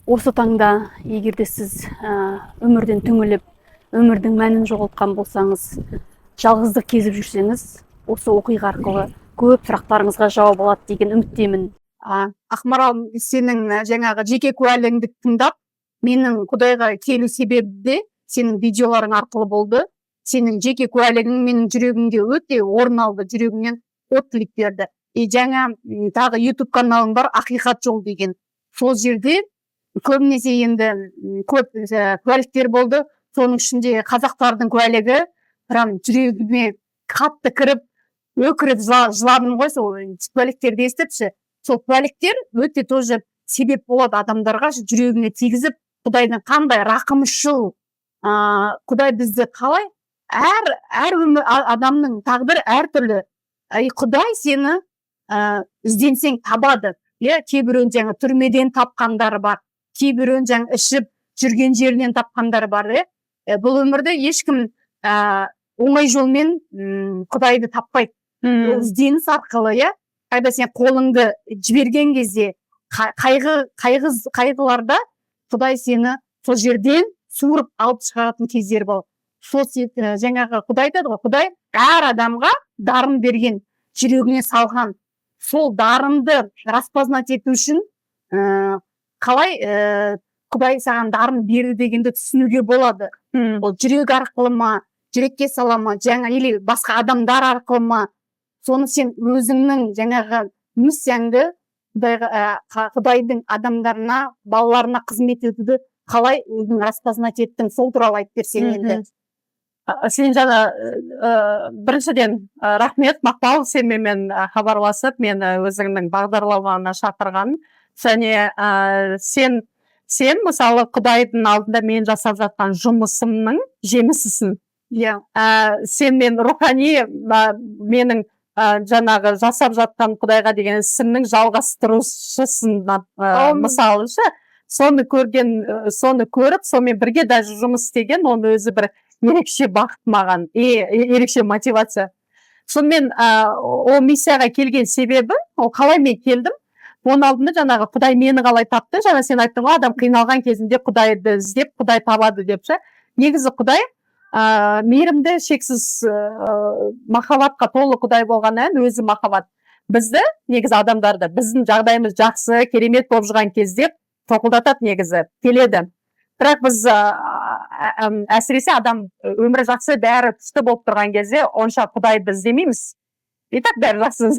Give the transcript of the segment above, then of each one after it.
Осы таңда егерде сіз өмірден түңіліп, өмірдің мәнін жоғалтқан болсаңыз, жалғыздық кезіп жүрсеңіз, осы оқиға арқылы көп сұрақтарыңызға жауап алады деген үміттемін. Ақмарал, сенің жаңағы жеке куәлігіңді тыңдап, менің Құдайға келу себебі де сенің видеоларың арқылы болды. Сенің жеке куәлігің менің жүрегімде өте орын алды, жүрегімнен оттілік берді. Жаңа тағы YouTube каналың бар, Ақиқат жол деген. Сол жерде көбінесе енді көп куәліктер болды. Соның ішінде қазақтардың куәлігі прям жүрегіме қатты кіріп, өкіріп жыладым ғой сол куәліктерді естіпші. Сол куәліктер өте тоже себеп болады адамдарға жүрегіне тигізіп, Құдайдың қандай рақымшыл, Құдай бізді қалай, әр адамның тағдыры әртүрлі. Құдай сені ізденсең табады. Кейбіреуін жаңа түрмеден тапқандары бар, кейбіреуін жаңа ішіп жүрген жерінен тапқандары бар. Бұл өмірде ешкім оңай жолмен Құдайды таппайды. Ізденіс арқылы, қайда сен қолыңды жіберген кезде қайғыларда Құдай сені сол жерден суырып алып шығаратын кездер болады. Сол жаңағы Құдай деді ғой, Құдай әр адамға дарын берген, жүрегіне салған. Сол дарынды распознать ету үшін қалай Құдай саған дарын берді дегенді түсінуге болады. Ол жүрек арқылы ма, жүрекке сала ма, жаңа или басқа адамдар арқылы ма, соны сен өзіңнің жаңағы миссияңды Құдайдың адамдарына, балаларына қызмет етуді қалай өзің распознать еттің, сол туралы айтып берсең енді. Сен жаңа біріншіден рахмет, Мақпал, сенімен хабарласып, мені өзіңнің бағдарламаңа шақырған. Және сен мысалы Құдайдың алдында мен жасап жатқан жұмысымның жемісісің. Сен мен рухани менің жаңағы жасап жатқан Құдайға деген ісімнің жалғастырушысың. Мысалы соны көріп, сонымен бірге даже жұмыс істеген, оны өзі бір ерекше бақыт маған, ерекше мотивация. Сонымен ол миссияға келген себебі, ол қалай мен келдім, оның алдында жаңағы Құдай мені қалай тапты, жаңа сен айттың ғой, адам қиналған кезінде Құдайды іздеп, Құдай табады депші. Негізі Құдай мейірімді, шексіз махаббатқа толы Құдай болғаннан өзі махаббат. Бізді, негізі адамдарды, біздің жағдайымыз жақсы, керемет болып жүрген кезде тоқылдатады, негізі келеді. Бірақ біз әсіресе адам өмірі жақсы, бәрі күшті болып тұрған кезде онша Құдайды іздемейміз. И так бәрі жақсы.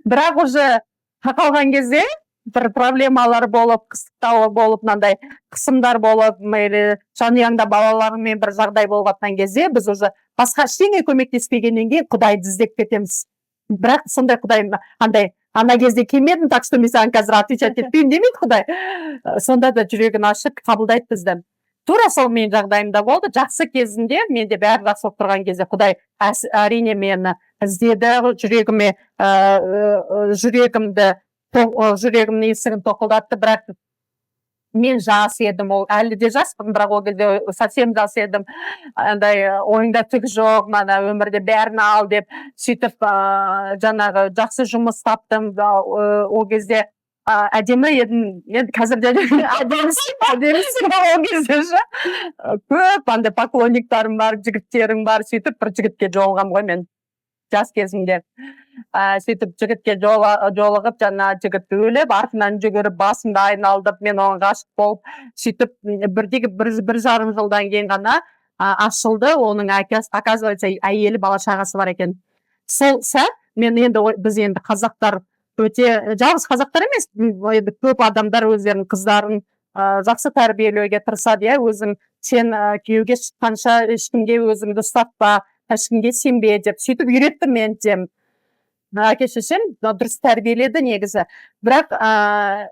Бірақ уже қалған кезде бір проблемалар болып, қыстықтау болып, мынандай қысымдар болып, жанұяңда балаларыңмен бір жағдай болып жатқан кезде біз уже басқа ештеңе көмектеспегеннен кейін Құдайды іздеп кетеміз. Бірақ сондай Құдай ана кезде келмедің, так что мен саған қазір отвечать етпеймін демейді Құдай. Сонда да жүрегін ашып қабылдайды бізді. Тура сол менің жағдайымда болды. Жақсы кезінде, менде бәрі жақсы болып тұрған кезде Құдай әрине мені іздеді, жүрегімнің есігін тоқылдатты. Бірақ мен жас едім, әлі де жаспын, бірақ ол кезде совсем жас едім. Ойыңда түк жоқ, мана өмірде бәрін ал деп сөйтіп жаңағы жақсы жұмыс таптым. Ол кезде әдемі едім, енді қазірде әдемісің ол кезде көп поклонниктарым бар, жігіттерім бар, сөйтіп бір жігітке жолығам ғой мен жас кезімде. Сөйтіп жігітке жолығып, жаңа жігіт өліп, артынан жүгіріп, басымды айналдып, мен оған ғашық болып, сөйтіп бір жарым жылдан кейін ғана ашылды, оның оказывается әйелі, бала шағасы бар екен. Сол сәт мен біз енді қазақтар өте, жалғыз қазақтар емес, көп адамдар өздерінің қыздарын жақсы тәрбиелеуге тырысады, өзің сен күйеуге шыққанша ешкімге өзіңді ұстатпа, ешкімге сенбе деп сөйтіп үйретті мен де. Әке-шешем дұрыс тәрбиеледі негізі. Бірақ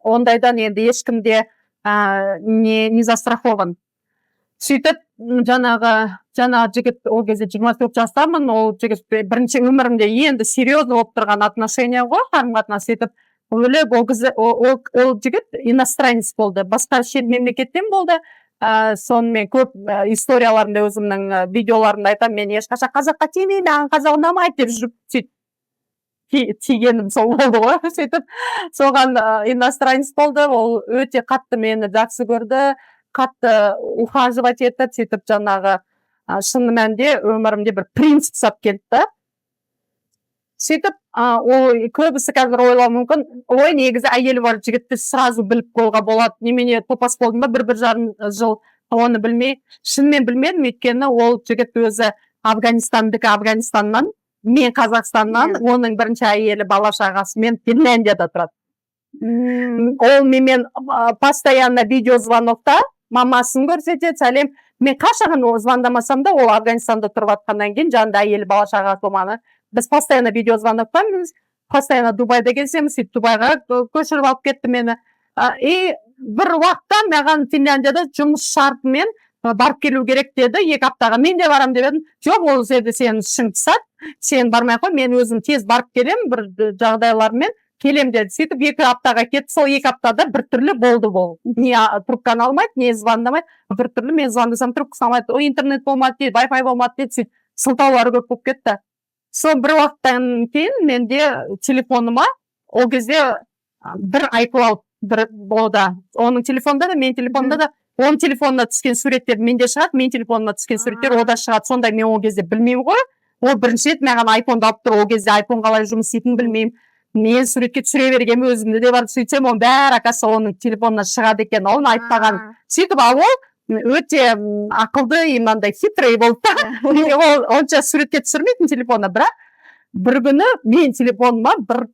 ондайдан енді ешкімде не застрахован. Сөйтіп жаңағы жігіт, ол кезде 24 жастамын, ол жігіт бірінші өмірімде енді серьезно болып тұрған отношения ғой, қарым-қатынас етіп, ол жігіт иностранец болды, басқа шет мемлекеттен болды. Сонымен көп историяларымда, өзімнің видеоларымда айтамын, мен ешқашан қазаққа тимеймін, маған қазақ ұнамайды деп жүріп сөйтіп. тигенім сол болды ғой. Сөйтіп соған иностранец болды, ол өте қатты мені жақсы көрді, қатты ухаживать етті, сөйтіп жаңағы шын мәнінде өмірімде бір принцип сап келді да. Сөйтіп ол көбісі қазір ойлауы мүмкін, ой негізі әйелі бар жігітті сразу біліп қоюға болады, немене топас болдым ба 1,5 жыл, оны білмей, шынымен білмедім, өйткені ол жігіт өзі Афганистаннан, мен Қазақстаннан, оның бірінші әйелі бала шағасымен Финляндияда тұрады. Ол менімен постоянно видеозвонокта мамасын көрсетеді, сәлем. Мен қашаған звондамасам да, ол Афганистанда тұрып атқаннан кейін жанында әйелі бала шағасы болманы. Біз постоянно видеозвоноктамыз, постоянно Дубайда келсеміз, Дубайға көшіріп алып кетті мені. И бір уақытта маған Финляндияда жұмыс шартымен барып келу керек деді, 2 аптаға. Мен де барам деп едім. Жоқ, ол жерде сен ішің пысады, сен бармай қой, мен өзім тез барып келем, бір жағдайлармен келем деді. Сөйтіп 2 аптаға кетті, сол 2 аптада бір түрлі болды бұл. Не трубканы алмайды, не звондамайды, бір түрлі мен звондасам трубкасын алмайды, интернет болмады дейді, Wi-Fi болмады дейді, сөйтіп сылтаулары көп болып кетті. Сол бір уақыттан кейін менде телефоныма ол кезде бір iCloud болды. Оның телефонда да, мен телефонда да, оның телефонына түскен суреттер менде шығады, мен телефонына түскен суреттер ода шығады. Сонда мен ол кезде білмеймін ғой. Ол бірінші рет маған iPhone-ды алып тұр, ол кезде iPhone қалай жұмыс істейтінін білмеймін. Мен суретке түсіре бергенмін, өзімде де бар, сөйтсем оның бәрі оказывается оның телефонына шығады екен, оны айтпаған. Сөйтіп ол өте ақылды, мынандай хитрый болды. Ол онша суретке түсірмейтін телефонына, бірақ бір күні мен телефоныма бір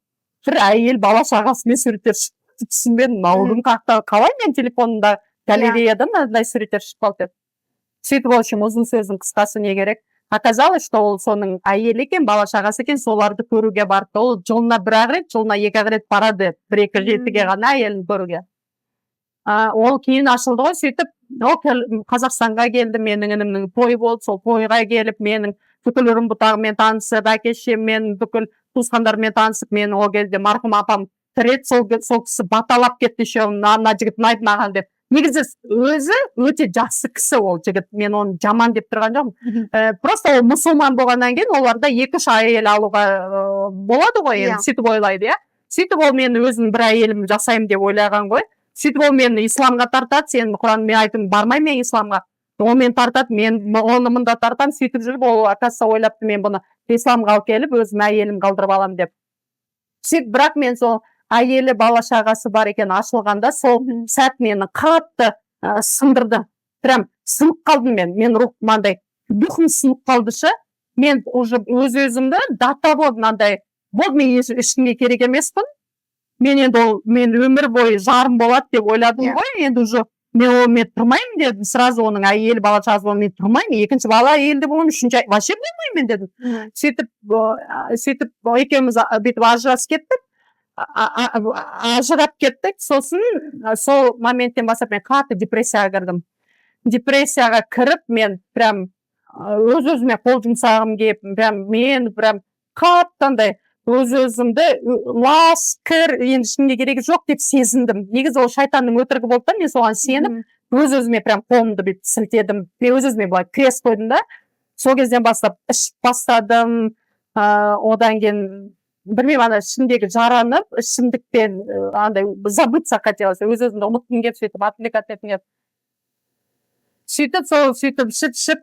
әйел бала шағасымен суреттер шықты, түсінбедім, аурудың қалай мен телефонымда галереяда мынандай суреттер шығып қалды деп. Сөйтіп, в общем, ұзын сөздің қысқасы не керек? Оказалось, что ол соның әйелі екен, бала шағасы екен, соларды көруге барды. Ол жылына 1 рет, жылына 2 рет барады, 1-2 жетіге ғана әйелін көруге. Ол кейін ашылды ғой, сөйтіп, Қазақстанға келді, менің інімнің тойы болды, сол тойға келіп, менің бүкіл үрім-бұтағымен танысып, әке-шешеммен, бүкіл туысқандармен танысып, мен ол кезде марқұм апам тіреді, сол кісі баталап кетті, еще мына жігіт ұнайды маған деп. Негізі өзі өте жақсы кісі ол жігіт, мен оны жаман деп тұрған жоқпын. Просто ол мұсылман болғаннан кейін оларда 2-3 әйел алуға болады ғой, енді сөйтіп ойлайды, иә. Сөйтіп ол мен өзім бір әйелім жасаймын деп ойлаған ғой. Сөйтіп ол мені исламға тартады, сен Құран, мен айтым, бармаймын мен исламға. Ол мені тартады, мен оны мында тартам, сөйтіп жүріп, ол оказывается ойлапты, мен бұны исламға алып келіп, өзім әйелім қалдырып алам деп. Сөйтіп, бірақ мен сол әйелі бала шағасы бар екен ашылғанда, сол сәт мені қатты сындырды. Прям сынып қалдым мен рухмандай, духым сынып қалдышы. Мен уже өз-өзімді датаво мынандай, болды, мен ешкімге керек емеспін. Мен енді мен өмір бойы жарым болады деп ойладым ғой, енді уже мен тұрмаймын дедім, сразу оның әйелі бала шағасы мен тұрмаймын, 2-ші бала әйелді боламын, 3-ші вообще білмеймін дедім. Сөйтіп екеуміз бүйтіп ажырасып кеттік. Ажырап кеттік, сосын сол моменттен бастап мен қатты депрессияға кірдім. Депрессияға кіріп, мен прям өз-өзіме қол жұмсағым келіп, мен қаттандай өз-өзімді лас, кір, енді ешкімге керегі жоқ деп сезіндім. Негізі ол шайтанның өтірігі болды да, мен соған сеніп, өз-өзіме прям қолымды бүйтіп сілтедім. Мен өз-өзіме былай крест қойдым да. Сол кезден бастап ішіп бастадым. Одан кейін білмеймін, ана ішімдегі жаранып, ішімдікпен андай забыться хотелось, өз-өзімді ұмытқым келіп, сөйтіп отвлекать етім келіп. Сөйтіп ішіп,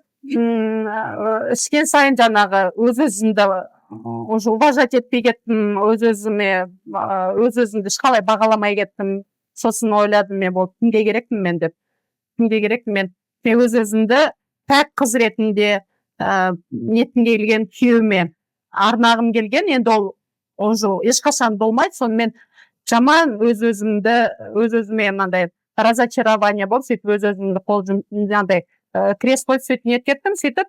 ішкен сайын жаңағы өз-өзімді уже уважать етпей кеттім, өз-өзімді ешқалай бағаламай кеттім. Сосын ойладым, мен бұл кімге керекпін мен деп. Кімге керекпін мен. Мен өз-өзімді пәк қыз ретінде нетім келген күйеуіме арнағым келген, енді ол уже ешқашан болмайды. Сонымен жаман өз-өзіме мынандай разочарование болып, сөйтіп өз-өзімді қол мынандай крест қойып сөйтіп нет кеттім, сөйтіп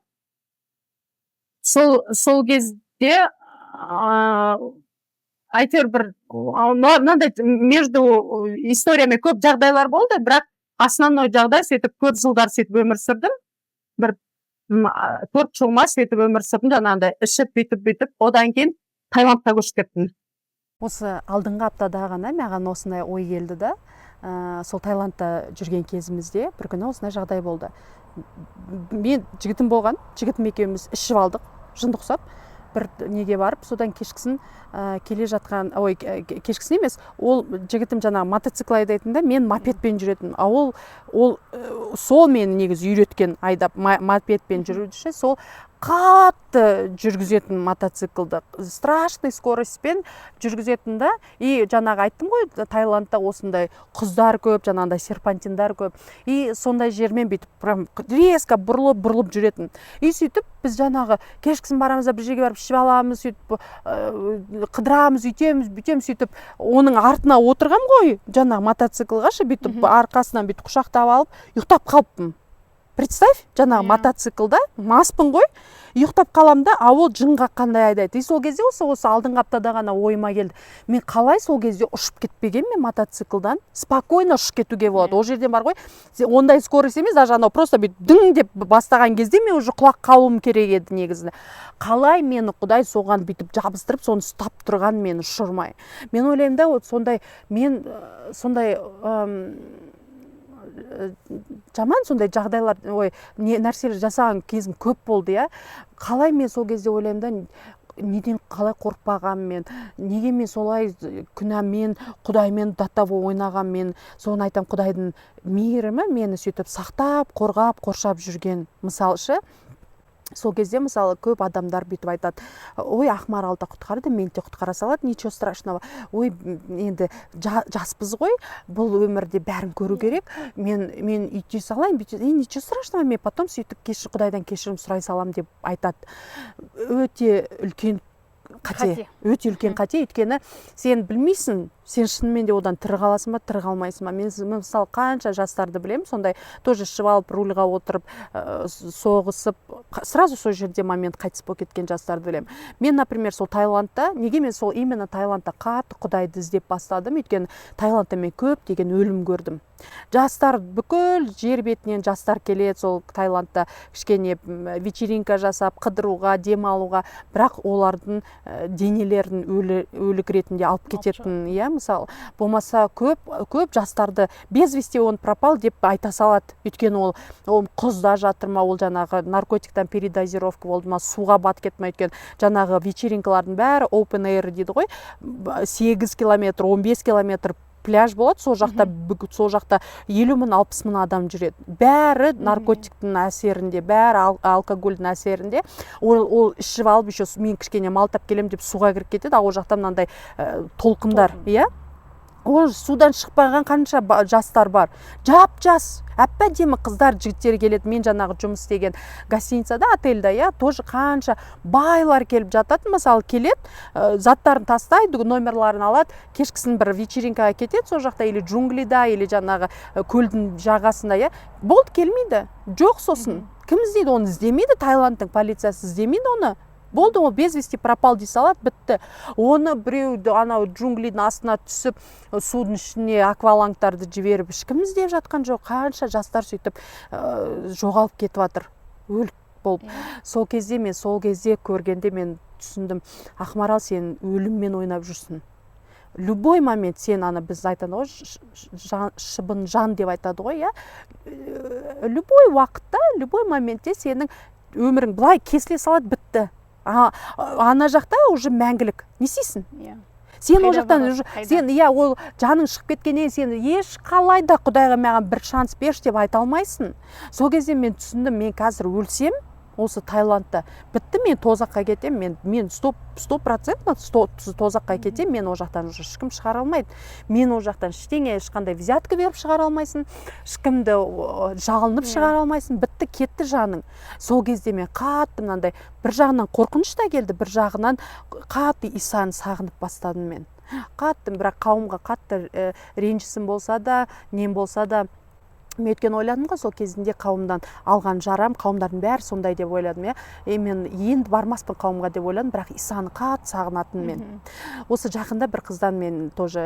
сол кезде әйтеуір бір мынандай между историямен көп жағдайлар болды, бірақ основной жағдай сөйтіп көп жылдар сөйтіп өмір сүрдім. Бір 4 жыл ма сөйтіп өмір сүрдім, жаңағындай ішіп бүйтіп, одан кейін Таиландқа көшіп кеттім. Осы алдыңғы аптада ғана маған осындай ой келді да, сол Таиландта жүрген кезімізде бір күні осындай жағдай болды. Мен жігітім болған, жігітім екеуміз ішіп алдық, жынды ұқсап. бір неге барып, содан кешкісін келе жатқан, кешкісін емес, ол жігітім жаңағы мотоцикл айдайтын да, мен мопедпен жүретін. Ол сол мені негізі үйреткен айдап мопедпен жүруді, сол қатты жүргізетін мотоциклді, страшный скоростьпен жүргізетін да. И жаңағы айттым ғой, Таиландта осындай құздар көп, жаңағындай серпантиндар көп. И сондай жермен бүйтіп прям резко бұрылып жүретін. И сөйтіп біз жаңағы кешкісін барамыз да, бір жерге барып ішіп аламыз, сөйтіп қыдырамыз, бүйтеміз, сөйтіп оның артына отырғам ғой, жаңағы мотоциклға бүйтіп арқасынан бүйтіп құшақтап алып, ұйықтап қалыппын. Представь, жаңағы мотоциклда маспын ғой, ұйықтап қалам да, ол жынға қандай айдайды. И сол кезде осы алдыңғы аптада ғана ойыма келді. Мен қалай сол кезде ұшып кетпеген мен мотоциклдан, спокойно ұшып кетуге болады. Ол жерден бар ғой, ондай скорость емес, даже анау просто бүйтіп дың деп бастаған кезде мен уже құлап қалуым керек еді негізінде. Қалай мені Құдай соған бүйтіп жабыстырып, соны ұстап тұрған мені ұшырмай. Мен ойлаймын да, сондай жаман сондай жағдайлар, нәрселер жасаған кезім көп болды, я. Қалай мен сол кезде ойлаймын да, неден қалай қорықпаған мен, неге мен солай күнәмен, Құдаймен даттаво ойнаған мен, соны айтам, Құдайдың мейірімі мені сөйтіп сақтап, қорғап, қоршап жүрген. Мысалшы, сол кезде мысалы көп адамдар бүйтіп айтады, ой, Ақмаралды құтқарды, мен де құтқара салады, ничего страшного. Ой, енді жаспыз ғой, бұл өмірде бәрін көру керек. Мен үйте салайын, ничего страшного, мен потом сөйтіп Құдайдан кешірім сұрай салам деп айтады. Өте үлкен қате, өте үлкен қате, өйткені сен білмейсің, сен шынымен де одан тірі қаласың ба, тірі қалмайсың ба. Мен мысалы қанша жастарды білемін, сондай тоже ішіп алып, рульға отырып, соғысып, сразу сол жерде момент қайтыс болып кеткен жастарды білемін. Мен, например, сол Таиландта, неге мен сол именно Таиландта қатты Құдайды іздеп бастадым, өйткені Таиландта мен көп деген өлім көрдім. Жастар, бүкіл жер бетінен жастар келеді сол Таиландта кішкене вечеринка жасап, қыдыруға, демалуға, бірақ олардың денелерін өлік ретінде алып кететін, иә, мысалы. Болмаса көп жастарды без вести он пропал деп айта салады. Өйткені ол құзда жатыр ма, ол жаңағы наркотиктан передозировка болды ма, суға батып кетті ме, өйткені жаңағы вечеринкалардың бәрі open air дейді ғой, 8 километр, 15 километр пляж болады, сол жақта 50 мың, 60 мың адам жүреді. Бәрі наркотиктің әсерінде, бәрі алкогольдің әсерінде. Ол ішіп алып, еще мен кішкене малтап келем деп суға кіріп кетеді, ол жақта мынандай толқындар, иә? Ол судан шықпаған қанша жастар бар. Жап-жас, әп-әдемі қыздар, жігіттер келеді. Мен жаңағы жұмыс істеген гостиницада, отельда, я тоже қанша байлар келіп жатады. Мысалы, келеді, заттарын тастайды, номерларын алады, кешкісін бір вечеринкаға кетеді, сол жақта или джунглида, или жаңағы көлдің жағасында, я. Болды, келмейді. Жоқ сосын. Кім іздейді? Оны іздемейді, Таиландтың полициясы іздемейді оны. Болды, ол без вести пропал дей салады, бітті. Оны біреу анау джунглидің астына түсіп, судың ішіне аквалангтарды жіберіп, ешкім іздеп жатқан жоқ. Қанша жастар сөйтіп жоғалып кетіп жатыр, өліп болып. Сол кезде көргенде мен түсіндім, Ақмарал, сен өліммен ойнап жүрсің. Любой момент сен біз айтады ғой, шыбын жан деп айтады ғой, я. Любой уақытта, любой моментте сенің өмірің былай кесіле салады, бітті. Ана жақта уже мәңгілік. Не істейсің? Сен ол жақтан, ол жаның шығып кеткеннен сен еш қалай да Құдайға маған бір шанс берші деп айта алмайсың. Сол кезде мен түсіндім, мен қазір өлсем, осы Таиландта бітті, мен тозаққа кетем, мен 100% тозаққа кетем, мен ол жақтан уже ешкім шығара алмайды. Мен ол жақтан ешқандай взятка беріп шығара алмайсың, ешкімді жалынып шығара алмайсың, бітті, кетті жаның. Сол кезде мен қатты мынандай, бір жағынан қорқыныш та келді, бір жағынан қатты Исаны сағынып бастадым мен. Қатты, бірақ қауымға қатты ренжісім болса да, нем болса да, мен өткен ойладым ғой, сол кезінде қауымдан алған жарам, қауымдардың бәрі сондай деп ойладым, мен енді бармаспын қауымға деп ойладым, бірақ Исаны қатты сағынатын мен. Осы жақында бір қыздан мен тоже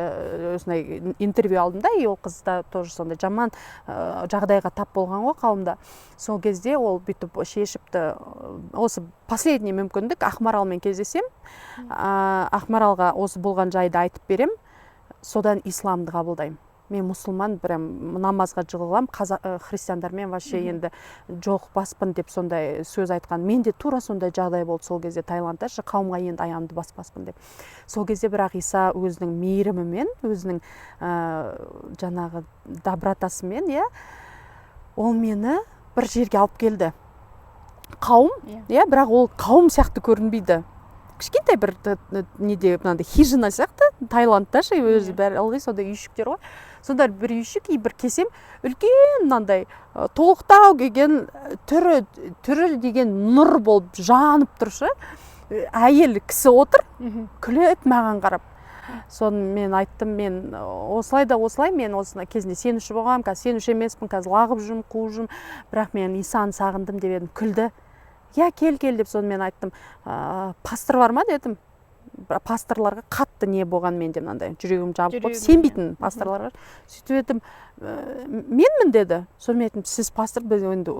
интервью алдым да, ол қызда тоже сондай жаман жағдайға тап болған ғой қауымда. Сол кезде ол бүйтіп шешіпті, осы последний мүмкіндік, Ақмаралмен кездесем, Ақмаралға осы болған жайды айтып берем, содан исламды қабылдаймын. мен мұсылман прям намазға жығылам, христиандармен вообще енді жолықпаспын деп сондай сөз айтқан. Менде тура сондай жағдай болды сол кезде Таиландта, қауымға енді аяғымды баспаспын деп. Сол кезде бірақ Иса өзінің мейірімімен, өзінің жаңағы добротасымен, ол мені бір жерге алып келді. Қауым, бірақ ол қауым сияқты көрінбейді. Кішкентай бір неде мынандай хижина сияқты Таиландта өзі бәрі ылғи сондай үйшіктер ғой. Сонда бір үйшік, бір кесем үлкен мынандай толықтау келген түрі деген нұр болып жанып тұршы. Әйел кісі отыр, күледі маған қарап. Соны мен айттым, мен осылай, мен осына кезінде сенуші болғам, қазір сенуші емеспін, қазір лағып жүрмін, қуып жүрмін, бірақ мен Исаны сағындым деп едім, күлді. Кел деп соны мен айттым, пастор бар ма дедім. Пасторларға қатты не болған менде мынандай жүрегім жабылып болып сенбейтін пасторларға. Сөйтіп едім, менмін деді. Соны мен айттым, сіз пастор, біз енді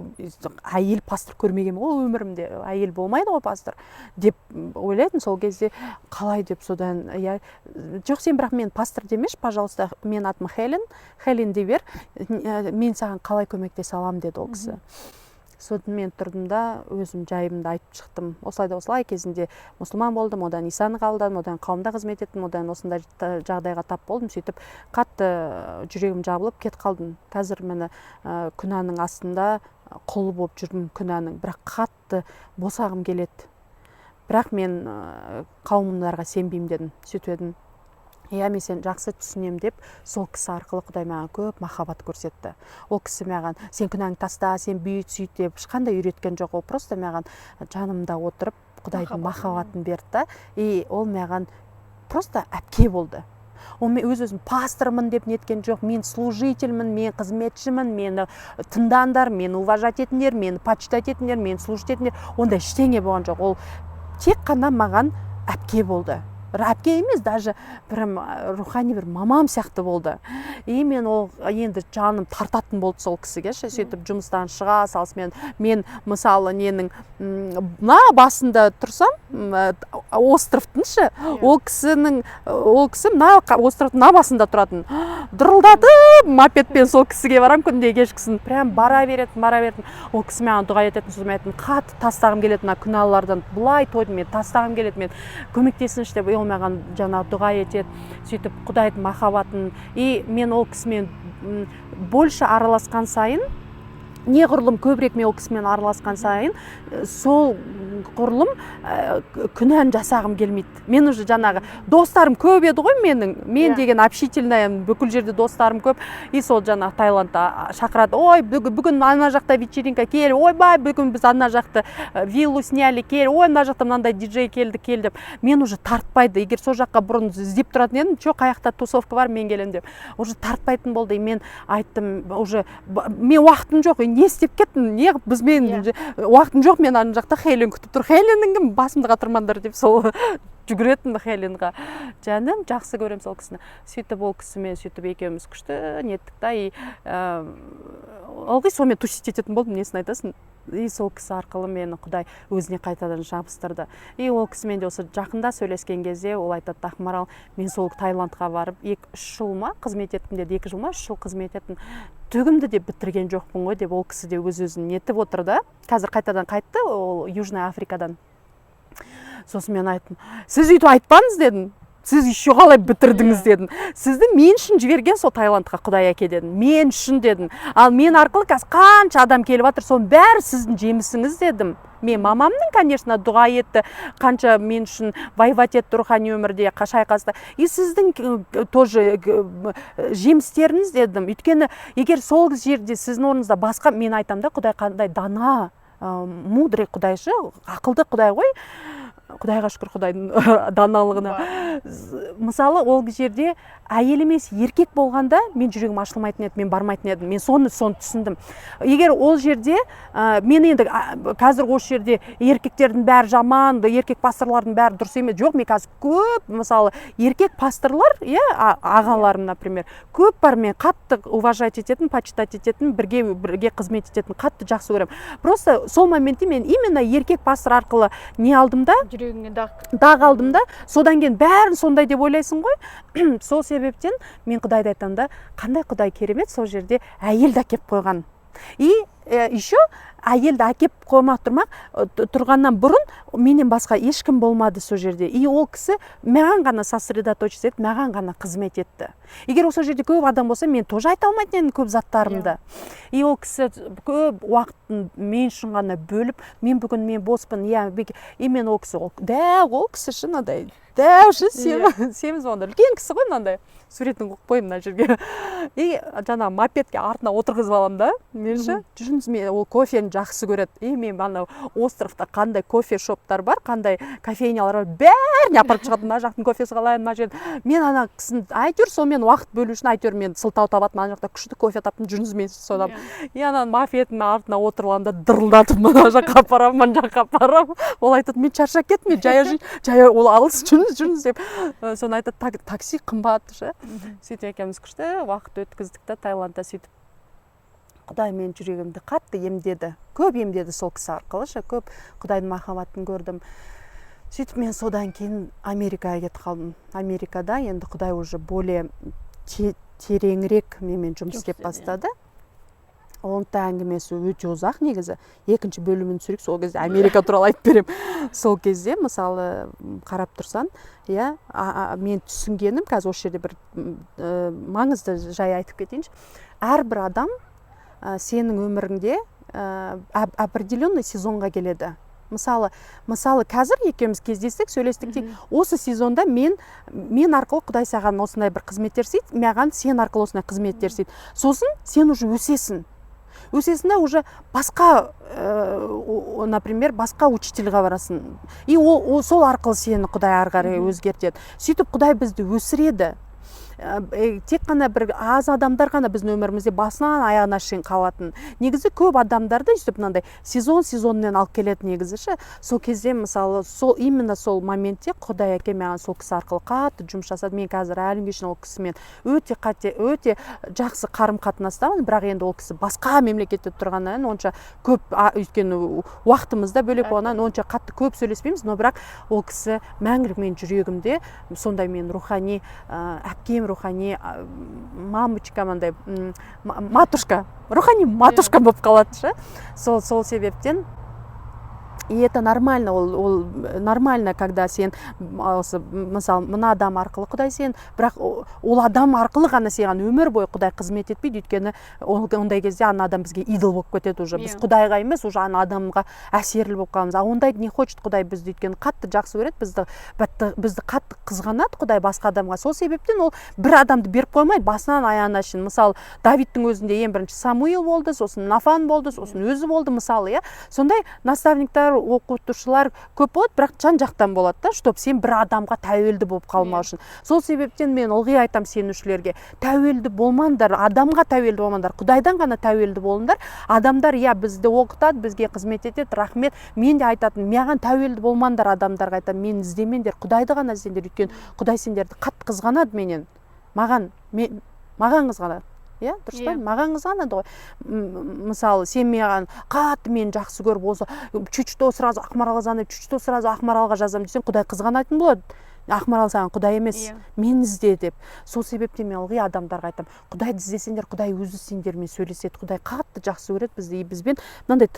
әйел пастор көрмеген ол өмірімде, әйел болмайды ғой пастор деп ойлайтын сол кезде. Қалай деп содан, жоқ сен бірақ мен пастор демеш, пожалуйста, мен атым Хелен дей бер, мен саған қалай көмектесе аламын деді ол кісі. Содан мен тұрдым да өзім жайымды айтып шықтым. Осылай кезінде мұсылман болдым, одан Исаны қабылдадым, одан қауымда қызмет еттім, одан осындай жағдайға тап болдым. Сөйтіп қатты жүрегім жабылып кет қалдым. Қазір мені күнәнің астында құл болып жүрмін күнәнің, бірақ қатты босағым келеді. Бірақ мен қауымдарға сенбеймін дедім. Сөйтіп едім. Мен сен жақсы түсінем деп, сол кісі арқылы Құдай маған көп махаббат көрсетті. Ол кісі маған, сен күнәңді таста, сен бүйт, сөйт деп, ешқандай үйреткен жоқ. Ол просто маған жанымда отырып, Құдайдың махаббатын берді. И ол маған просто әпке болды. Ол өз-өзім пастормын деп неткен жоқ. Мен служительмін, мен қызметшімін, мені тыңдандар, мені уважать етіңдер, мені почитать етіңдер, мені служить етіңдер. Онда ештеңе болған жоқ. Ол тек қана маған әпке болды. Әпке емес, даже прям рухани бір мамам сияқты болды. И мен ол енді жаным тартатын болды сол кісіге. Сөйтіп жұмыстан шыға салысымен мен мысалы ненің басында тұрсам, островтың ол кісі островтың басында тұратын. Дырылдатып мопедпен сол кісіге барам күнде кешкісін. Прям бара беретін. Ол кісі маған дұға ететін, сөзім айтатын, қатты тастағым келетін күнәлардан былай тойдым, мен тастағым келеді, мен көмектесінші деп ол маған жаңа дұға етеді. Сөйтіп Құдайдың махаббатын. И мен ол кісімен больше араласқан сайын, не құрылым көбірек мен ол кісімен араласқан сайын, сол құрылым күнән жасағым келмейді. Мен уже жаңағы достарым көп еді ғой мен деген общительная, бүкіл жерде достарым көп. И сол жаңағы Таиландта шақырады, ой, бүгін ана жақта вечеринка кел, ой, бүгін біз ана жақта виллу сняли кел, ой, ана жақта мынандай диджей келді деп. Мен уже тартпайды. Егер сол жаққа бұрын іздеп тұратын едім, жоқ, қаяқта тусовка бар, мен келем деп. Уже тартпайтын болды. И мен айттым, уже мен уақытым жоқ, не істеп кеттім, уақытым жоқ, мен ана жақта Хелен күтіп тұр. Хеленнің кім, басымды қатырмаңдар деп сол жүгіретін Хеленға. Жаным, жақсы көрем сол кісіні. Сөйтіп ол кісімен сөйтіп екеуміз күшті неттік та. Ылғи сонымен тусить ететін болдым, несін айтасың? И сол кісі арқылы мені Құдай өзіне қайтадан жабыстырды. И ол кісімен де осы жақында сөйлескен кезде ол айтады, Ақмарал, мен сол Таиландқа барып 2-3 жыл ма қызмет еттім деді, 2 жыл ма 3 жыл қызмет еттім. Түгімді деп бітірген жоқпын ғой деп ол кісі де өз-өзін нетіп отырды. Қазір қайтадан қайтты, ол Южный Африкадан. Сосын мен айттым, сіз өйтіп айтпаңыз дедім. Сіз еще қалай бітірдіңіз дедім. Сізді мен үшін жіберген сол Таиландқа Құдай әке дедім. Мен үшін дедім. Ал мен арқылы қазір қанша адам келіп жатыр, соның бәрі сіздің жемісіңіз дедім. Мен мамамның, конечно, дұға етті, қанша мен үшін воевать етті рухани өмірде, шайқасты. И сіздің тоже жемістеріңіз дедім. Өйткені егер сол жерде сіздің орныңызда басқа, мен айтам да, Құдай қандай дана, мудрый Құдай, ақылды Құдай ғой. Құдайға шүкір Құдайдың даналығына. Мысалы, ол жерде әйел емес еркек болғанда мен жүрегім ашылмайтын еді, мен бармайтын едім. Мен соны түсіндім. Егер ол жерде, мен енді қазір осы жерде еркектердің бәрі жаман, еркек пасторлардың бәрі дұрыс емес. Жоқ, мен қазір көп, мысалы, еркек пасторлар, ағаларым, например, көп бар, мен қатты уважать ететін, почитать ететін, бірге қызмет ететін, қатты жақсы көрем. Просто сол моментте мен именно еркек пастор арқылы не алдым да, жүрегіңе дақ дақ алдым да, содан кейін бәрін сондай деп ойлайсың ғой. Сол себептен мен Құдайды айтамын да, қандай Құдай керемет, сол жерде әйелді әкеп қойған. И еще әйелді әкеп қоймақ тұрғаннан бұрын менен басқа ешкім болмады сол жерде. И ол кісі маған ғана сосредоточиться етіп, маған ғана қызмет етті. Егер осы жерде көп адам болса, мен тоже айта алмайтын едім көп заттарымды. И ол кісі көп уақытын мен үшін ғана бөліп, мен бүгін мен боспын, и мен ол кісі, ол кісі шыныдай, дәу семіз онда үлкен кісі ғой, мынандай суретін қойып қойдым мына жерге. И жаңа мопедке артына отырғызып аламын да, меніңше жүріңіз, мен ол кофені жақсы көреді. И мен ана островта қандай кофе шоптар бар, қандай кофейнялар бар, бәріне апарып шығатын, мына жақтың кофесі қалай, мына жерде. Мен ана кісіні әйтеуір сонымен уақыт бөлу үшін әйтеуір мен сылтау табатын, ана жақта күшті кофе таптым, жүріңіз, мен содан. И ана мопедтің артына отырып аламын да, дырылдатып мына жаққа апарамын, мына жаққа апарамын. Ол айтады, мен шаршап кеттім, мен жаяу ол алыс, жүріңіз деп. Соны айтады, такси қымбат ше. Сөйтіп екеуміз күшті уақыт өткіздік та Таиландта. сөйтіп Құдай мен жүрегімді қатты емдеді, көп емдеді сол кісі арқылы, көп Құдайдың махаббатын көрдім. Сөйтіп мен содан кейін Америкаға кетіп қалдым. Америкада енді Құдай уже более тереңірек менімен жұмыс істеп бастады. Оның әңгімесі өте ұзақ негізі. Екінші бөлімін түсірейік, сол кезде Америка туралы айтып беремін. Сол кезде мысалы қарап тұрсан, мен түсінгенім, қазір осы жерде бір маңызды жай айтып кетейінші. Әрбір адам сенің өміріңде определенный сезонға келеді. Мысалы қазір екеуміз кездестік, сөйлестік дейік. Осы сезонда мен арқылы Құдай саған осындай бір қызметтер істейді, маған сен арқылы осындай қызметтер істейді. Сосын сен уже өсесің. Өсесінде уже басқа, например, басқа учительға барасың. И сол арқылы сені Құдай ары қарай өзгертеді. Сөйтіп Құдай бізді өсіреді. Тек қана бір аз адамдар ғана біздің өмірімізде басынан аяғына шейін қалатын. Негізі көп адамдарды сөйтіп мынандай сезонмен алып келеді негізі ше. Сол кезде мысалы именно сол моментте Құдай әке маған сол кісі арқылы қатты жұмыс жасады. Мен қазір әлі күнге шейін ол кісімен өте жақсы қарым-қатынастамын, бірақ енді ол кісі басқа мемлекетте тұрғаннан онша көп, өйткені уақытымызда бөлек болғаннан онша қатты көп сөйлеспейміз, но бірақ ол кісі мәңгілік мен жүрегімде, сондай мен рухани әпкем, рухани мамочка, мындай матушка, рухани матушка болып қалады ше. Сол себептен И это нормально, ол нормально, когда сен мысалы мына адам арқылы Құдай сен, бірақ ол адам арқылы ғана саған өмір бойы Құдай қызмет етпейді, өйткені ондай кезде ана адам бізге идол болып кетеді уже. Біз Құдайға емес, уже ана адамға әсерлі болып қаламыз. А ондайды не хочет Құдай бізді, өйткені қатты жақсы көреді, бізді қатты қызғанады Құдай басқа адамға. Сол себептен ол бір адамды беріп қоймайды басынан аяғына шейін. Мысалы Давидтің өзінде ең бірінші Самуил болды, сосын Нафан болды, сосын өзі болды мысалы, иә. Сондай наставниктар, оқытушылар көп болады, бірақ жан-жақтан болады да, чтоб сен бір адамға тәуелді болып қалмау үшін. Сол себептен мен ылғи айтам сенушілерге, тәуелді болмаңдар, адамға тәуелді болмаңдар, Құдайдан ғана тәуелді болыңдар. Адамдар бізді оқытады, бізге қызмет етеді, рахмет. Мен де айтатын, маған тәуелді болмаңдар, адамдарға айтам, мені іздемеңдер, Құдайды ғана іздеңдер, өйткені Құдай сендерді қатты қызғанады менен. Маған қызғанады. Иә, дұрыс па? Маған қызғанады ғой. Мысалы, сен маған қатты мен жақсы көріп болса, чуть-что сразу Ақмаралға звондап, чуть-что сразу Ақмаралға жазам десең, Құдай қызғанатын болады. Ақмарал саған Құдай емес, мен ізде деп. Сол себептен мен ылғи адамдарға айтам, Құдайды іздесеңдер, Құдай өзі сендермен сөйлеседі. Құдай қатты жақсы көреді бізді, бізбен мынандай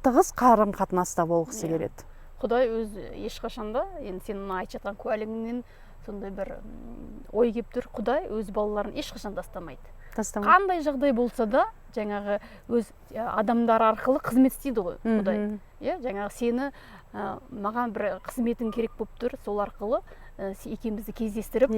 тығыз қарым-қатынаста болғысы келеді. Құдай өзі ешқашанда, енді сен айтып жатқан куәлігіңнен сондай бір ой келіп тұр, Құдай өз балаларын ешқашан тастамайды. Қандай жағдай болса да, жаңағы өз адамдар арқылы қызмет істейді ғой Құдай. Жаңағы сені маған бір қызметің керек болып тұр, сол арқылы екеумізді кездестіріп,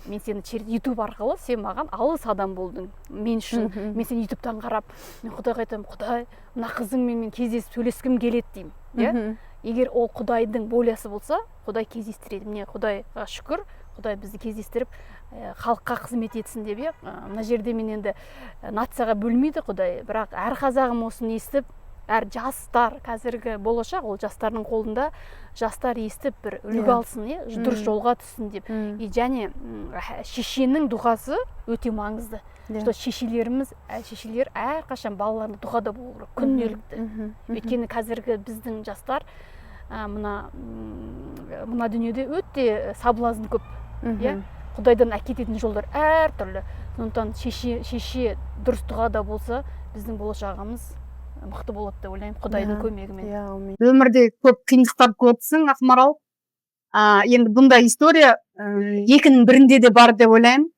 мен сені YouTube арқылы сен маған алыс адам болдың. Мен үшін, мен сені YouTube'тан қарап, мен Құдайға айтамын, Құдай, мына қызыңмен мен кездесіп сөйлескім келеді деймін. Егер ол Құдайдың волясы болса, Құдай кездестіреді. Міне Құдайға шүкір, Құдай бізді кездестіріп, халыққа қызмет етсін деп. Мына жерде мен енді нацияға бөлмейді Құдай, бірақ әр қазағым осыны естіп, әр жастар қазіргі болашақ ол жастардың қолында, жастар естіп бір үлгі Иә. алсын, дұрыс жолға түссін деп. И және шешенің дұғасы өте маңызды. Иә. Что шешелер әрқашан балаларына дұғада болу керек, күнделікті. Өйткені қазіргі біздің жастар мына дүниеде өте соблазн көп. Құдайдан әкететін жолдар әртүрлі. Сондықтан шеше дұрыс дұғада болса, біздің болашағымыз мықты болады деп ойлаймын, Құдайдың көмегімен. Өмірде көп қиындықтар көрсің, Ақмарал. Енді бұндай история екінің бірінде де бар деп ойлаймын,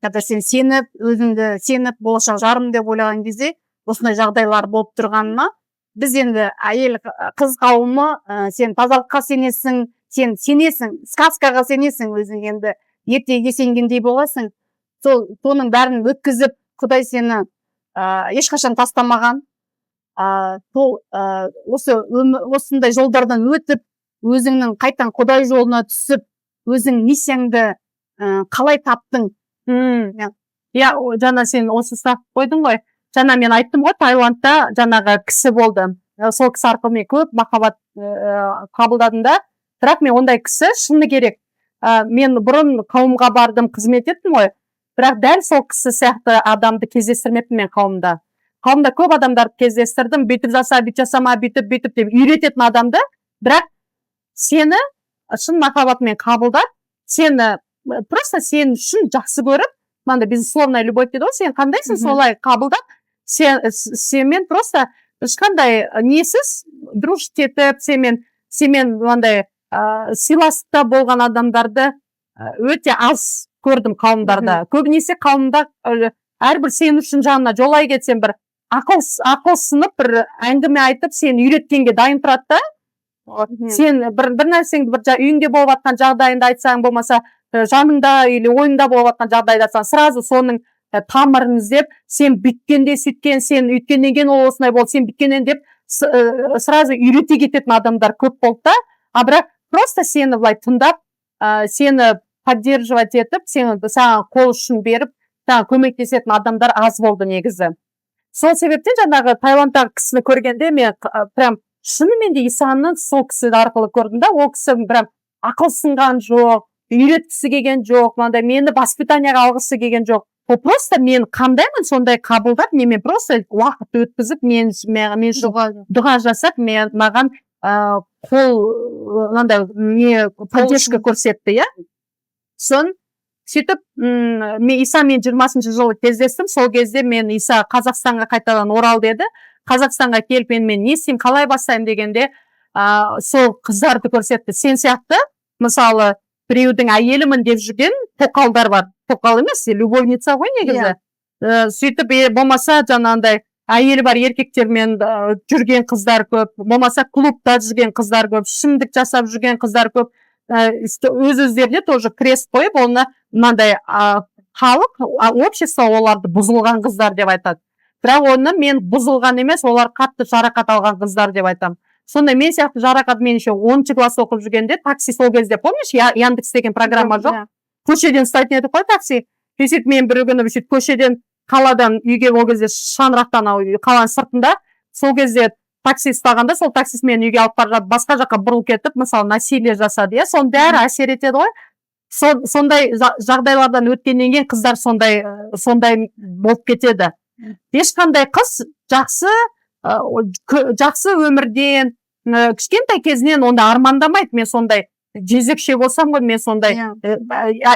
Когда сен сеніп, өзіңді сеніп, болашақ жарым деп ойлаған кезде, осындай жағдайлар болып тұрғанына, біз енді әйел қыз қауымы, сен тазалыққа сенесің, сен сенесің, сказкаға сенесің, өзің енді ертеге сенгендей боласың. Соның бәрін өткізіп, Құдай сені ешқашан тастамаған. Осындай жолдардан өтіп, өзіңнің қайтадан Құдай жолына түсіп, өзің миссияңды қалай таптың? Жаңа сен осы сұрақ қойдың ғой. Жаңа мен айттым ғой, Таиландта жаңағы кісі болды. Сол кісі арқылы мен көп махаббат қабылдадым да. Бірақ мен ондай кісі шыны керек. Мен бұрын қауымға бардым, қызмет еттім ғой. Бірақ дәл сол кісі сияқты адамды кездестірмеппін мен қауымда. Қауымда көп адамдарды кездестірдім, бүйтіп жаса, бүйтіп жасама, бүйтіп деп үйрететін адамды. Бірақ сені шын махаббатымен қабылдап, сені просто сен үшін жақсы көріп, мында безусловная любовь дейді ғой, сен қандайсың солай қабылдап, сенмен просто ешқандай несіз дружить етіп, сенмен мынандай сыйластықта болған адамдарды өте аз көрдім қауымдарда. Көбінесе қауымда әрбір сен үшін жанына жолай кетсен бір ақыл сынып, бір әңгіме айтып, сені үйреткенге дайын тұрады да. Сен бір нәрсеңді бір үйіңде болып жатқан жағдайында айтсаң, болмаса жаныңда или ойында болып жатқан жағдайда айтсаң, сразу соның тамырын іздеп, сен бүйткенде сөйткен, сен үйткеннен кейін ол осындай болды, сен бүйткеннен деп сразу үйрете кететін адамдар көп болды да. Бірақ просто сені былай тыңдап, сені поддерживать етіп, саған қол ұшын беріп, саған көмектесетін адамдар аз болды негізі. Сол себептен жаңағы Таиландтағы кісіні көргенде мен прям шынымен де Исаны сол кісі арқылы көрдім да. Ол кісі прям ақыл сынған жоқ, үйреткісі келген жоқ, мені воспитанияға алғысы келген жоқ. Ол просто мен қандаймын сондай қабылдап, мен просто уақыт өткізіп, мен дұға жасап, маған поддержка көрсетті, сөйтіп, Исамен 20-шы жылы кездестім. Сол кезде мен Иса Қазақстанға қайтадан орал деді. Қазақстанға келіп, мен не істеймін, қалай бастаймын дегенде, сол қыздарды көрсетті. Сен сияқты, мысалы, біреудің әйелімін деп жүрген тоқалдар бар. Тоқал емес, любовница ғой негізі. Сөйтіп, болмаса жаңағындай әйелі бар еркектермен жүрген қыздар көп, болмаса клубта жүрген қыздар көп, ішімдік жасап жүрген қыздар көп. Өз-өздеріне тоже крест қойып, оны мынандай халық, общество оларды бұзылған қыздар деп айтады. Бірақ оны мен бұзылған емес, олар қатты жарақат алған қыздар деп айтамын. Сонда мен сияқты жарақат, мен еще 10-шы класс оқып жүргенде такси сол кезде, помнишь, Яндекс деген программа жоқ? Көшеден ұстайтын едік қой такси. Сөйтіп мен бір күні көшеден қаладан үйге, ол кезде шаңырақтан қаланың сыртында, сол кезде такси ұстағанда, сол таксист мені үйге алып бара жатып, басқа жаққа бұрылып кетіп, мысалы насилие жасады, соның бәрі әсер етеді ғой. Сондай жағдайлардан өткеннен кейін қыздар сондай болып кетеді. Ешқандай қыз жақсы өмірден, кішкентай кезінен онда армандамайды. Мен сондай жезөкше болсам ғой, мен сондай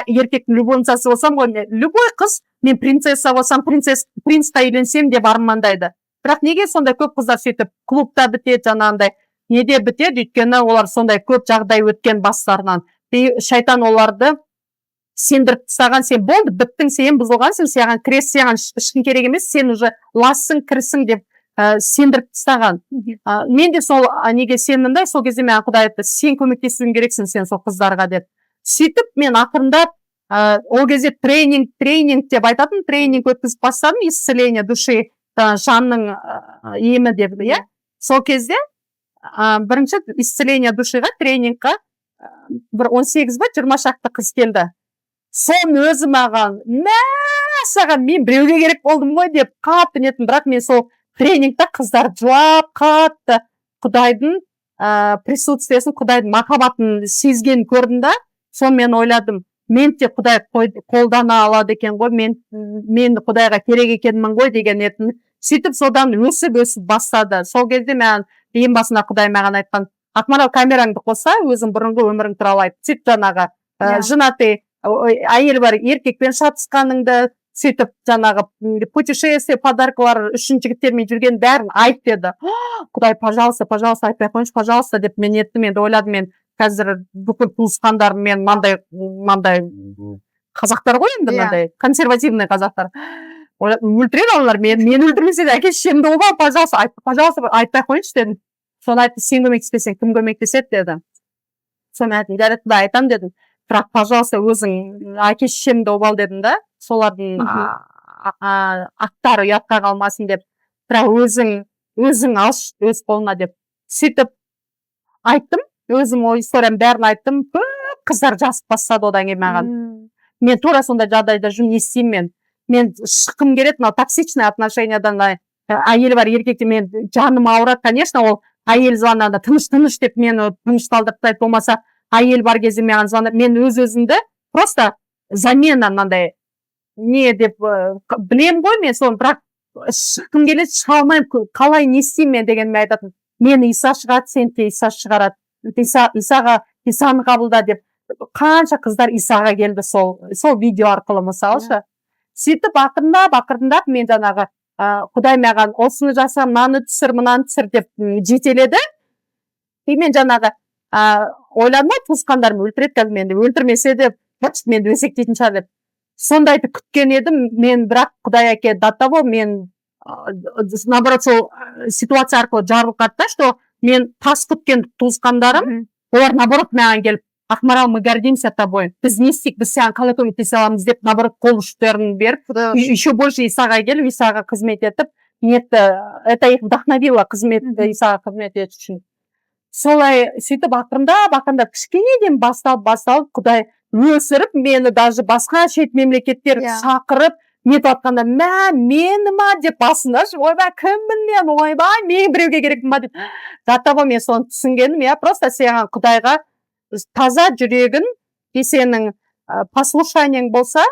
еркектің любовницасы болсам ғой, любой қыз, мен принцесса болсам, принцқа үйленсем деп армандайды. Бірақ неге сондай көп қыздар сөйтіп клубта бітеді, жаңағындай неде бітеді? Өйткені олар сондай көп жағдай өткен бастарынан. Шайтан оларды сендіріп тастаған, сен болды, біттің, сен бұзылғансың, саған крест, саған ешкім керек емес, сен уже лассың, кірісің деп сендіріп тастаған. Мен де сол неге сендім да, сол кезде мен Құдай айтты, сен көмектесуің керексің сен сол қыздарға деп. Сөйтіп мен ақырындап ол кезде тренинг деп айтатын, тренинг өткізіп бастадым, исцеление души, жанның емі деп, сол кезде бірінші исцеление душиға, тренингқа бір 18 ба 20 шақты қыз келді. Сон өзі маған, саған мен біреуге керек болдым ғой деп қатты нетін, бірақ мен сол тренингте қыздар жылап қатты құдайдың присутствиесін, құдайдың махаббатын сезген көрдім да, сонымен ойладым, мен те құдай қолдана алады екен ғой, мен құдайға керек екенмін ғой деген етін. Сөйтіп содан өсіп бастады. Сол кезде мен ең басында құдай маған айтқан, Ақмарал, камераңды қоса, өзің бұрынғы өмірің туралы айт. Сөйтіп жаңағы женатый әйел бар, еркекпен шатысқаныңды, сөйтіп жаңағы путешествие, подаркалар үшін жігіттермен жүрген бәрін айт деді. Құдай, пожалуйста, айтпай қойыңызшы, пожалуйста деп мен еттім. Енді ойладым, мен қазір бүкіл туысқандарым мен мандай қазақтар ғой, енді мынандай консервативный қазақтар. Өлтіреді олар, мен өлтірмесе де әке шешемді обал, пожалуйста, айтпай қойыңызшы дедім. Соны айтты, сен көмектеспесең кім көмектеседі деді. Соны айтты, айтам дедім. Бірақ, пожалуйста, өзің әке шешемді обал дедім да, солардың аттары ұятқа қалмасын деп. Бірақ өзің алшы өз қолына деп. Сөйтіп айттым, өзім ой историям бәрін айттым. Қыздар жасып бастады одан кейін маған. Мен тура сондай жағдайда не істеймін мен шыққым келеді, мынау токсичный отношениядан әйел бар, еркекте мен жаным ауырады, конечно, ол әйел звонады, тыныш деп мені тынышталдырып, болмаса әйел бар кезде маған звонып, мен өз-өзімді просто замена мынандай не деп білем ғой мен соны, бірақ шыққым келеді, шыға алмаймын, қалай не істеймін мен деген айтатын. Мені Иса шығады, сен де Иса шығарады. Исаны қабылда деп. Қанша қыздар Исаға келді сол видео арқылы, мысалшы. Сөйтіп ақырындап мен жаңағы Құдай маған осыны жаса, мынаны түсір, мынаны түсір деп жетеледі. И мен жаңағы ойладым, туысқандарым өлтіреді қазір менді, өлтірмесе де менді өсектейтін шығар деп. Сондайды күткен едім, мен бірақ Құдай әке до того мен наоборот сол ситуация арқылы жарылқатты, что мен тас күткен туысқандарым, олар наоборот маған келіп, Ақмарал, мы гордимся тобой. Біз не істейік, біз саған қалай көмектесе аламыз деп, наоборот, қол ұштарын беріп, еще больше Исаға келіп, Исаға қызмет етіп, это их вдохновило Исаға қызмет ету үшін. Солай сөйтіп ақырындап кішкенеден басталып, Құдай өсіріп, мені даже басқа шет мемлекеттер шақырып, нетіп атқанда, мені ма деп басында, ойбай, кіммін мен, ойбай, мен біреуге керекпін ба деп. Заттаба мен соны түсінгенім, просто саған Құдайға таза жүрегін, сенің послушаниең болса,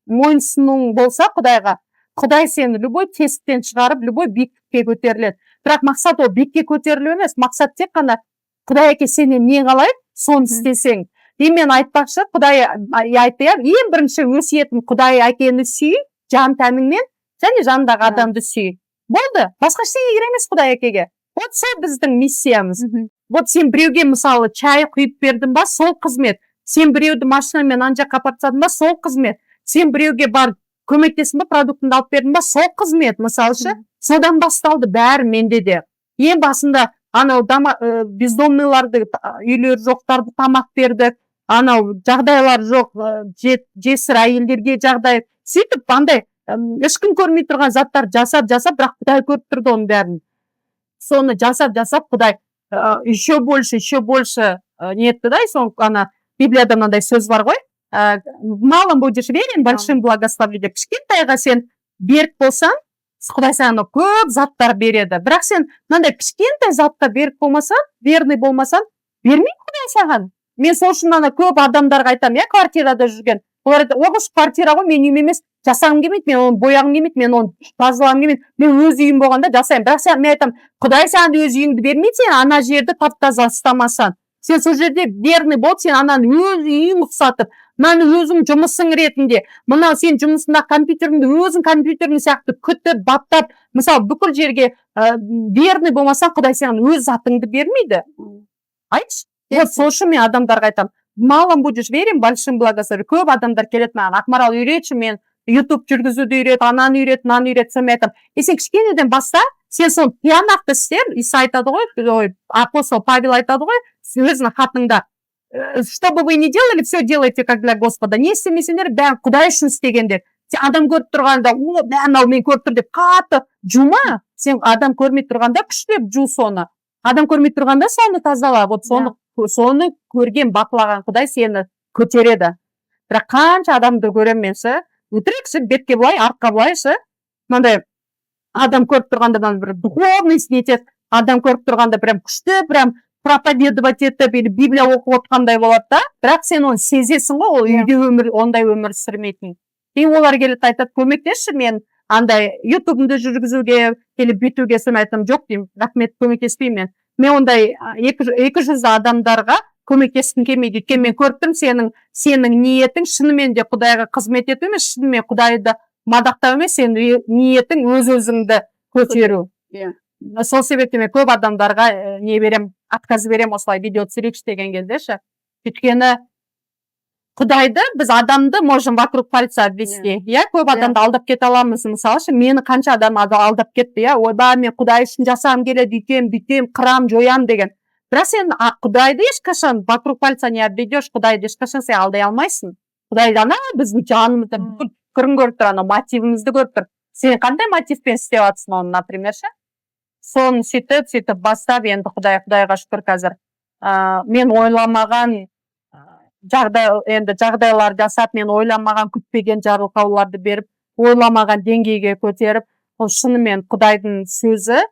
мойынсынуың болса Құдайға, Құдай сені любой тесіктен шығарып, любой биіктікке көтеріледі. Бірақ мақсат ол биікке көтерілу емес, мақсат тек қана Құдай әке сенен не қалайды, соны істесең. И мен айтпақшы, Құдай айтты, ең бірінші өсиетім Құдай әкені сүй, жан тәніңмен, және жанындағы адамды сүй. Болды, басқа ештеңе керек емес Құдай әкеге. Вот сол біздің миссиямыз. Вот сен біреуге мысалы чай құйып бердің ба, сол қызмет. Сен біреуді машинамен ана жаққа апарып тастадың ба, сол қызмет. Сен біреуге барып көмектестің ба, продуктыңды алып бердің ба, сол қызмет, мысалшы. Содан басталды бәрі менде де. Ең басында анау бездомныйларды, үйлері жоқтарды тамақ бердік, анау жағдайлар жоқ, жесір әйелдерге жағдай. Сөйтіп андай ешкім көрмей тұрған заттар жасап, бірақ Құдай көріп тұрды оның бәрін. Соны жасап, Құдай еще больше нетті да, сон ана Библияда мынандай сөз бар ғой, малым будешь верен, большим благословлю деп. Кішкентайға сен берік болсаң, Құдай саған көп заттар береді. Бірақ сен мынандай кішкентай затқа берік болмасаң, верный болмасаң, бермейді Құдай саған. Мен сол үшін ана көп адамдарға айтамын, квартирада жүрген. Олар айтады, оғыш квартира ғой, мен үйім емес, жасағым келмейді, мен оны бояғым келмейді, мен оны тазалағым келмейді, мен өз үйім болғанда жасаймын. Бірақ мен айтамын, Құдай саған өз үйіңді бермейді, сен ана жерді тап-таза ұстамасаң. Сен сол жерде верный бол, сен ананы өз үйің ұқсатып, мынаны өзің жұмысың ретінде, мынау сен жұмысында компьютеріңді өзің компьютерің сияқты күтіп, баптап, мысалы бүкіл жерге верный болмасаң, Құдай саған өз затыңды бермейді. Айтшы. Вот сол үшін мен адамдарға айтамын, малым будешь верен, большим благословлю. Көп адамдар келеді маған, Ақмарал үйретші, мен YouTube жүргізуді үйрет, ананы үйрет, мынаны үйрет, сен айтамын. Сен кішкенеден баста, сен соны тиянақты істер, Иса айтады ғой, апостол Павел айтады ғой, өзінің хатында. Что бы вы ни делали, все делайте как для Господа. Не істемесеңдер, бәрін Құдай үшін істегендер. Сен адам көріп тұрғанда, анау мен көріп тұр деп қатты жума. Сен адам көрмей тұрғанда күштеп жу соны. Адам көрмей тұрғанда соны тазала. Вот соны көрген, бақылаған Құдай сені көтереді. Бірақ қанша адамды көремін мен ше, өтірікші, бетке былай, артқа былайшы. Мынандай адам көріп тұрғанда бір духовный нетеді, адам көріп тұрғанда прям күшті, прям проповедовать етіп или библия оқып отқандай болады да, бірақ сен оны сезесің ғой, ол үйде ондай өмір сүрмейтін. Кейін олар келеді айтады, көмектесші, мен андай ютубымды жүргізуге или бүйтуге. Мен айтамын, жоқ деймін, рахмет, көмектеспеймін мен. Мен ондай 200 адамдарға көмектескім келмейді. Өйткені мен көріп тұрмын, сенің ниетің шынымен де Құдайға қызмет ету емес, шынымен Құдайды мадақтау емес, сенің ниетің өз-өзіңді көтеру. Сол себепті мен көп адамдарға не берем, отказ берем, осылай видео түсірейікші деген кезде ше. Өйткені Құдайды біз адамды можем вокруг пальца обвести. Көп адамды алдап кете аламыз. Мысалы ше, мені қанша адам алдап кетті, ойба, мен Құдай үшін жасағым келеді, бүйтем, қырам, жоям деген. Бірақ сен Құдайды ешқашан вокруг пальца не обведешь, Құдайды ешқашан сен алдай алмайсың. Құдай ана біздің жанымызда бүкіл түрін көріп тұр, ана мотивімізді көріп тұр. Сен қандай мотивпен істеп жатсың оны, например ше? Соны сөйтіп бастап, енді Құдайға шүкір қазір мен ойламаған жағдайлар жасап, мен ойламаған күтпеген жарылқауларды беріп, ойламаған деңгейге көтеріп, ол шынымен Құдайдың сөзі,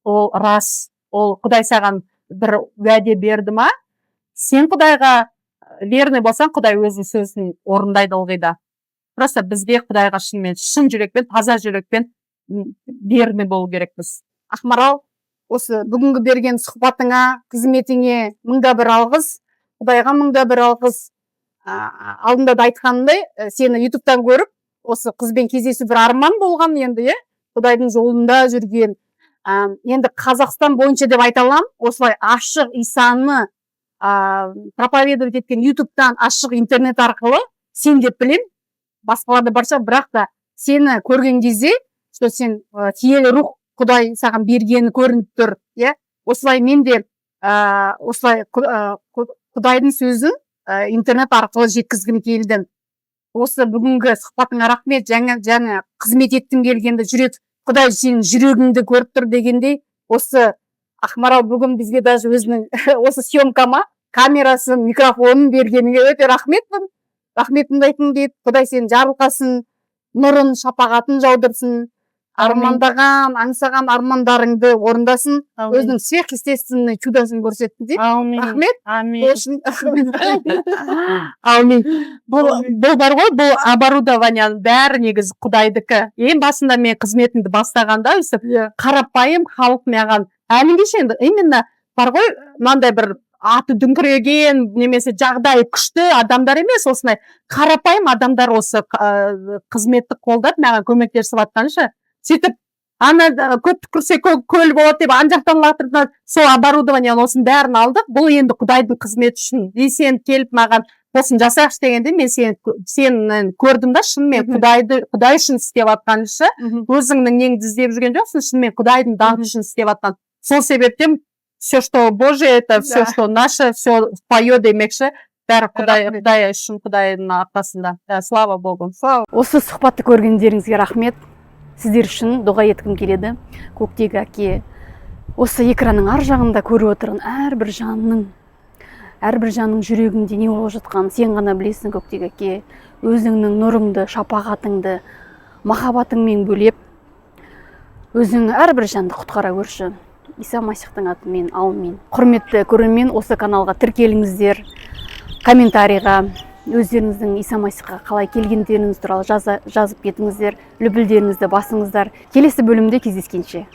ол рас, ол Құдай саған бір уәде берді ма, сен Құдайға верный болсаң, Құдай өзінің сөзін орындайды ылғи да. Просто бізге Құдайға шын жүрекпен, таза жүрекпен верный болу керекпіз. Ақмарал, осы бүгінгі берген сұхбатыңа, қызметіңе мыңда бір алғыс, Құдайға мыңда бір алғыс. Алдында да айтқанымдай, сені ютубтан көріп, осы қызбен кездесу бір арман болған енді, Құдайдың жолында жүрген. Енді Қазақстан бойынша деп айта аламын, осылай ашық Исаны проповедовать еткен ютубтан, ашық интернет арқылы сен деп білем, басқаларда барша, бірақ та сені көрген кезде, что сен киелі рух Құдай саған бергені көрініп тұр. Осылай мен де осылай Құдайдың сөзін интернет арқылы жеткізгім келдім. Осы бүгінгі сұхбатыңа рахмет, жаңа қызмет еттім келгенде жүрек, Құдай сенің жүрегіңді көріп тұр дегендей, осы Ақмарал бүгін бізге даже өзінің осы съемкама камерасын, микрофонын бергеніңе өте рахметпін. Рахметімді айтқым келеді. Құдай сені жарылқасын, нұрын, шапағатын жаудырсын, армандаған, аңсаған армандарыңды орындасын, өзінің сверхъестественный чудосын көрсетті деп. Рахмет. Амин. Бұл бар ғой, бұл оборудованияның бәрі негізі Құдайдікі. Ең басында мен қызметімді бастағанда, қарапайым халық маған әлі кеше именно бар ғой, мынандай бір аты дүңкіреген немесе жағдайы күшті адамдар емес, осындай қарапайым адамдар осы қызметті қолдап маған көмектесіп жатқанша, сөйтіп ана көп түкірсе көл болады деп ана жақтан лақтырып, сол оборудованияны осының бәрін алдық. Бұл енді Құдайдың қызметі үшін. Сен келіп маған осыны жасайықшы дегенде, мен сені көрдім да, шынымен Құдай үшін істеп жатқанша, өзіңнің неңді іздеп жүрген жоқсың, шынымен Құдайдың даңқы үшін істеп жатқан. Сол себептен все, что Божие, это все, что наше, все поет демекші, бәрі Құдай үшін, Құдайдың арқасында. Слава Богу. Осы сұхбатты көргендеріңізге рахмет. Сіздер үшін дұға еткім келеді. Көктегі әке, осы экранның ар жағында көріп отырған әрбір жанның жүрегінде не болып жатқанын сен ғана білесің, көктегі әке. Өзіңнің нұрыңды, шапағатыңды, махаббатыңмен бөлеп, өзің әрбір жанды құтқара көрші. Иса Масихтың атымен, аумин. Құрметті көрермен, осы каналға тіркеліңіздер, комментарийға өздеріңіздің Иса Масихқа қалай келгендеріңіз туралы жазып кетіңіздер, лүпілдеріңізді басыңыздар. Келесі бөлімде кездескенше.